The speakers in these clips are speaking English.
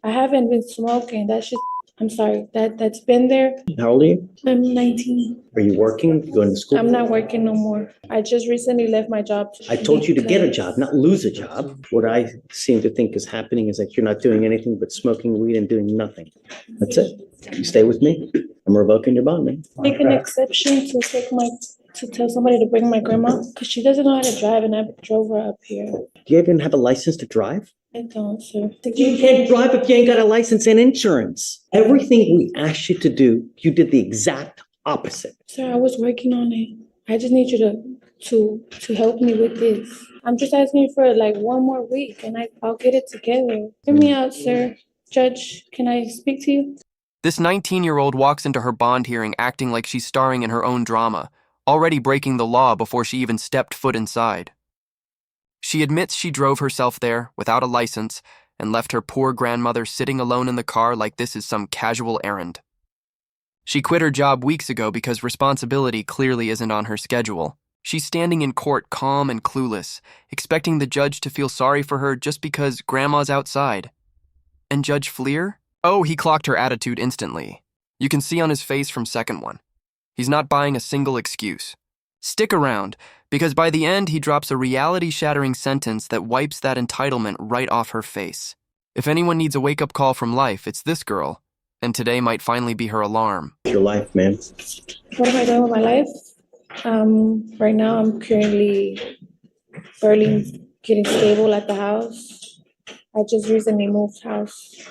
I haven't been smoking. That shit, I'm sorry, that's been there. How old are you? I'm 19. Are you working? You going to school? I'm not working no more. I just recently left my job. I told you to get a job, not lose a job. What I seem to think is happening is that you're not doing anything but smoking weed and doing nothing. That's it. You stay with me. I'm revoking your bond, man. Make an exception to tell somebody to bring my grandma because she doesn't know how to drive and I drove her up here. Do you even have a license to drive? I don't, sir. You can't drive if you ain't got a license and insurance. Everything we asked you to do, you did the exact opposite. Sir, I was working on it. I just need you to help me with this. I'm just asking you for like one more week and I'll get it together. Hear me out, sir. Judge, can I speak to you? This 19-year-old walks into her bond hearing acting like she's starring in her own drama, already breaking the law before she even stepped foot inside. She admits she drove herself there without a license and left her poor grandmother sitting alone in the car like this is some casual errand. She quit her job weeks ago because responsibility clearly isn't on her schedule. She's standing in court calm and clueless, expecting the judge to feel sorry for her just because grandma's outside. And Judge Fleer? Oh, he clocked her attitude instantly. You can see on his face from second one. He's not buying a single excuse. Stick around, because by the end he drops a reality-shattering sentence that wipes that entitlement right off her face. If anyone needs a wake-up call from life, it's this girl, and today might finally be her alarm. Your life, man. What am I doing with my life? Right now I'm currently barely getting stable at the house. I just recently moved house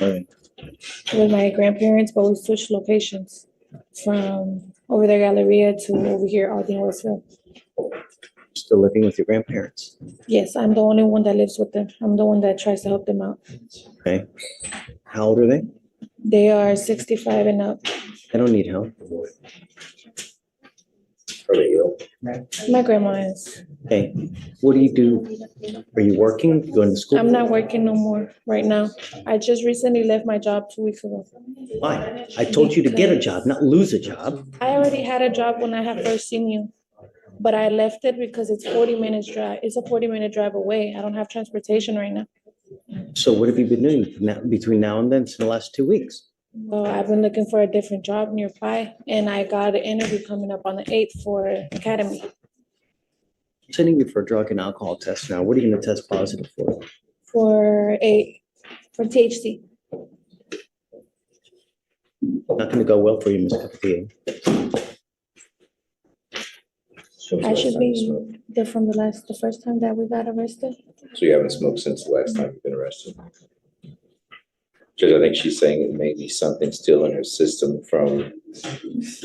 with my grandparents, but we switched locations from over there, Galleria, to over here, Aldine, Westfield. Still living with your grandparents. Yes, I'm the only one that lives with them. I'm the one that tries to help them out. Okay. How old are they? They are 65 and up. They don't need help. Are they ill? My grandma is. Hey, what do you do? Are you working? You going to school? I'm not working no more right now. I just recently left my job 2 weeks ago. Why? I told you to get a job, not lose a job. I already had a job when I had first seen you, but I left it because it's 40 minutes drive. It's a 40-minute drive away. I don't have transportation right now. So what have you been doing between now and then in the last 2 weeks? Well, I've been looking for a different job nearby, and I got an interview coming up on the 8th for Academy. I'm sending you for a drug and alcohol test now. What are you going to test positive for? For THC. Not going to go well for you, Ms. Castillo. I should be there from the first time that we got arrested. So you haven't smoked since the last time you've been arrested? Judge, I think she's saying it may be something still in her system from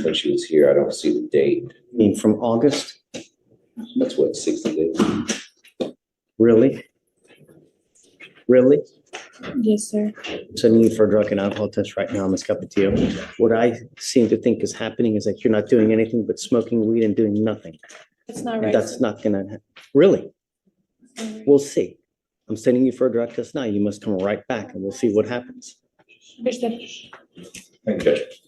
when she was here. I don't see the date. I mean, from August? That's what, 60 days? Really? Really? Yes, sir. I'm sending you for a drug and alcohol test right now, Ms. Capetillo. What I seem to think is happening is that you're not doing anything but smoking weed and doing nothing. That's not And right. that's not gonna happen. Really? We'll see. I'm sending you for a drug test now. You must come right back and we'll see what happens. Understood. Thank you, Judge.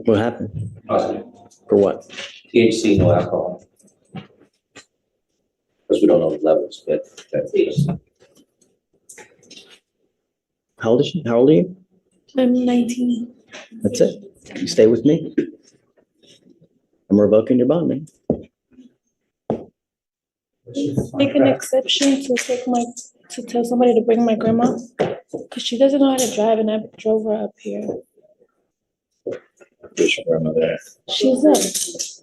What happened? Positive. For what? THC, no alcohol. Because we don't know the levels, but that's. How old is she? How old are you? I'm 19. That's it. You stay with me. I'm revoking your bond, man. Make an exception to tell somebody to bring my grandma because she doesn't know how to drive and I drove her up here. Where's your grandmother? She's up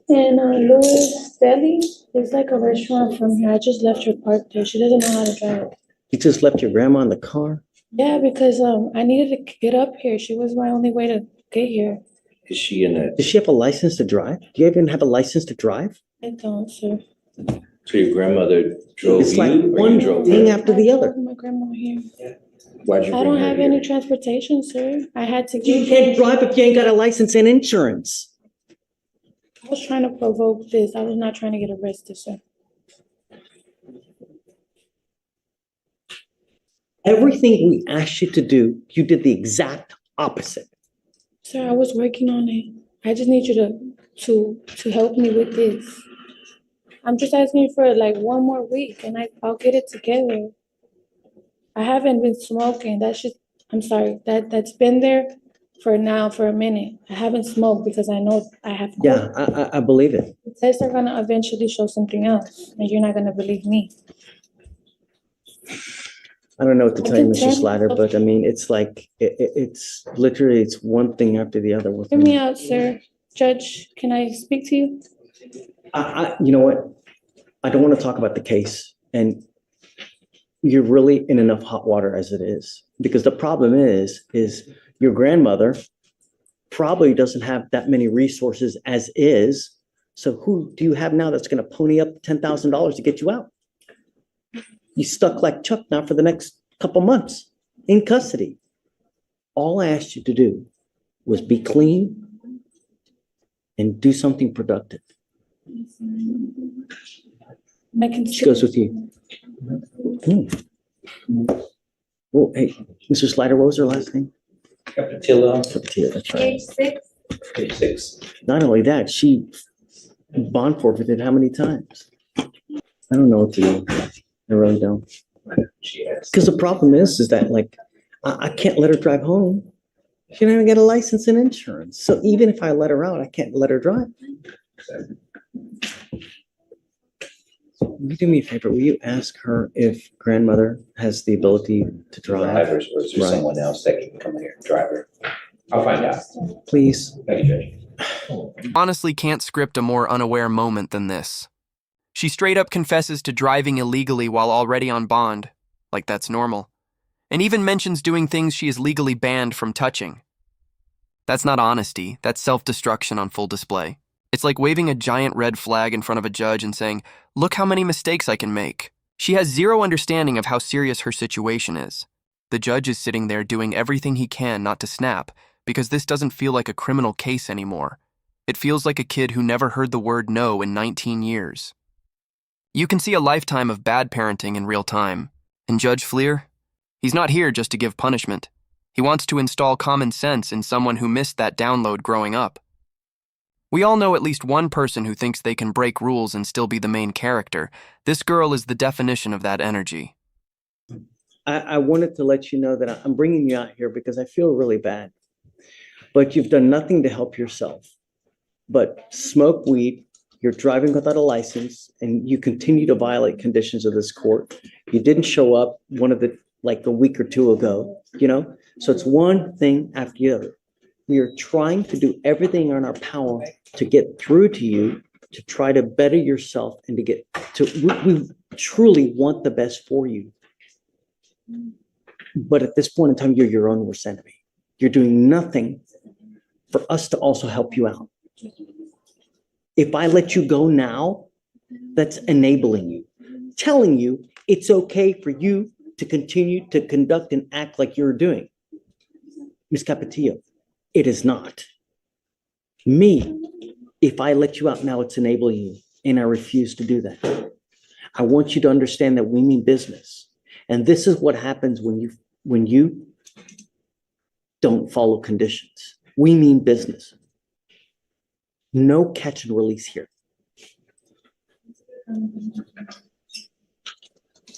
in Louis Deli. It's like a restaurant from here. I just left her parked there. She doesn't know how to drive. You just left your grandma in the car? Yeah, because I needed to get up here. She was my only way to get here. Is she in a? Does she have a license to drive? Do you even have a license to drive? I don't, sir. So your grandmother drove It's you, like or one you drove thing her? after the I other. drove my grandma here. Why'd you I bring don't her have here? any transportation, sir. I had to You get. can't drive if you ain't got a license and insurance. I was trying to provoke this. I was not trying to get arrested, sir. Everything we asked you to do, you did the exact opposite. Sir, I was working on it. I just need you to help me with this. I'm just asking you for like one more week and I'll get it together. I haven't been smoking. I'm sorry, that's been there for a minute. I haven't smoked because I know I have. Yeah, I believe it. The tests are gonna eventually show something else, and you're not gonna believe me. I don't know what to I tell you, can Mr. tell- Slatter, but I mean, it's like, it's literally, it's one thing after the other with Hear me me. out, sir. Judge, can I speak to you? You know what? I don't want to talk about the case, and you're really in enough hot water as it is. Because the problem is your grandmother probably doesn't have that many resources as is. So who do you have now that's going to pony up $10,000 to get you out? You stuck like Chuck now for the next couple months in custody. All I asked you to do was be clean and do something productive. I can She goes with you. Oh, hey, Mr. Slider, what was her last name? Capatillo, Capatillo, that's right. Page 6. page 6. Not only that, she bond forfeited how many times? I don't know what to do. I really don't. She has. Because the problem is that like, I can't let her drive home. She don't even get a license and insurance. So even if I let her out, I can't let her drive. Will you do me a favor? Will you ask her if grandmother has the ability to drive? Drivers, or is there Right. someone else that can come here, driver? I'll find out. Please. Thank you, Judge. Honestly can't script a more unaware moment than this. She straight up confesses to driving illegally while already on bond, like that's normal, and even mentions doing things she is legally banned from touching. That's not honesty, that's self-destruction on full display. It's like waving a giant red flag in front of a judge and saying, "Look how many mistakes I can make." She has zero understanding of how serious her situation is. The judge is sitting there doing everything he can not to snap, because this doesn't feel like a criminal case anymore. It feels like a kid who never heard the word no in 19 years. You can see a lifetime of bad parenting in real time. And Judge Fleer? He's not here just to give punishment. He wants to install common sense in someone who missed that download growing up. We all know at least one person who thinks they can break rules and still be the main character. This girl is the definition of that energy. I wanted to let you know that I'm bringing you out here because I feel really bad. But you've done nothing to help yourself. But smoke weed, you're driving without a license, and you continue to violate conditions of this court. You didn't show up like a week or two ago, you know? So it's one thing after the other. We are trying to do everything in our power to get through to you, to try to better yourself and to get to, we truly want the best for you. But at this point in time, you're your own worst enemy. You're doing nothing for us to also help you out. If I let you go now, that's enabling you, telling you it's okay for you to continue to conduct and act like you're doing. Ms. Capatillo, it is not. Me, if I let you out now, it's enabling you, and I refuse to do that. I want you to understand that we mean business. And this is what happens when you don't follow conditions. We mean business. No catch and release here.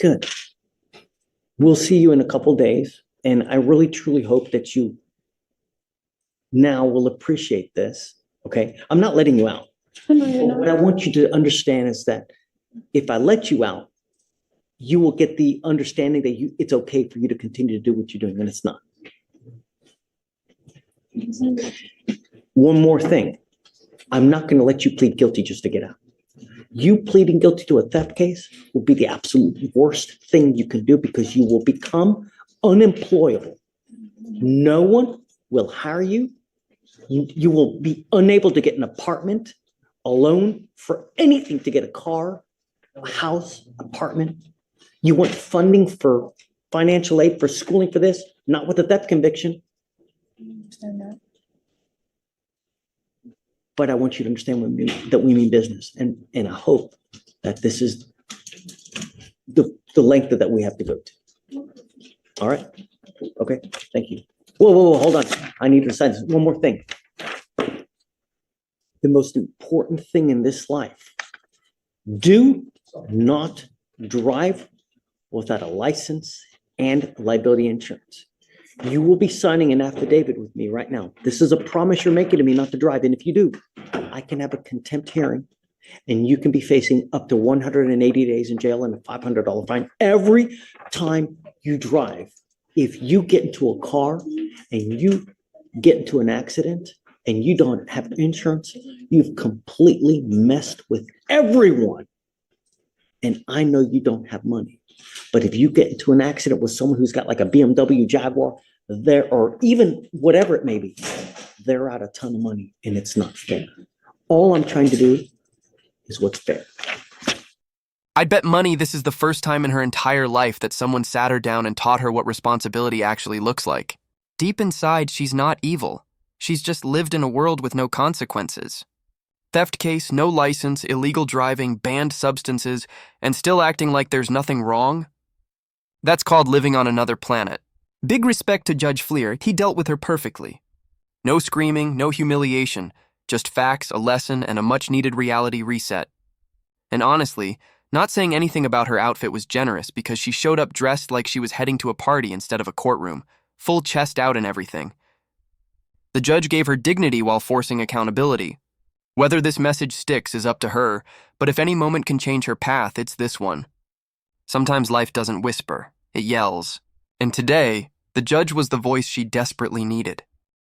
Good. We'll see you in a couple days. And I really, truly hope that you now will appreciate this. Okay. I'm not letting you out. What I want you to understand is that if I let you out, you will get the understanding that it's okay for you to continue to do what you're doing, and it's not. One more thing. I'm not going to let you plead guilty just to get out. You pleading guilty to a theft case will be the absolute worst thing you can do because you will become unemployable. No one will hire you. You will be unable to get an apartment, a loan for anything, to get a car, a house, apartment. You want funding for financial aid for schooling for this, not with a theft conviction. Understand that. But I want you to understand that we mean business. And I hope that this is the length that we have to go to. All right. Okay. Thank you. Whoa, hold on. I need to sign one more thing. The most important thing in this life Do not drive without a license and liability insurance. You will be signing an affidavit with me right now. This is a promise you're making to me not to drive. And if you do, I can have a contempt hearing and you can be facing up to 180 days in jail and a $500 fine every time you drive. If you get into a car and you get into an accident and you don't have insurance, you've completely messed with everyone. And I know you don't have money. But if you get into an accident with someone who's got like a BMW Jaguar, or even whatever it may be, they're out a ton of money and it's not fair. All I'm trying to do is what's fair. I'd bet money this is the first time in her entire life that someone sat her down and taught her what responsibility actually looks like. Deep inside, she's not evil. She's just lived in a world with no consequences. Theft case, no license, illegal driving, banned substances, and still acting like there's nothing wrong? That's called living on another planet. Big respect to Judge Fleer, he dealt with her perfectly. No screaming, no humiliation, just facts, a lesson, and a much-needed reality reset. And honestly, not saying anything about her outfit was generous because she showed up dressed like she was heading to a party instead of a courtroom, full chest out and everything. The judge gave her dignity while forcing accountability. Whether this message sticks is up to her, but if any moment can change her path, it's this one. Sometimes life doesn't whisper, it yells. And today, the judge was the voice she desperately needed.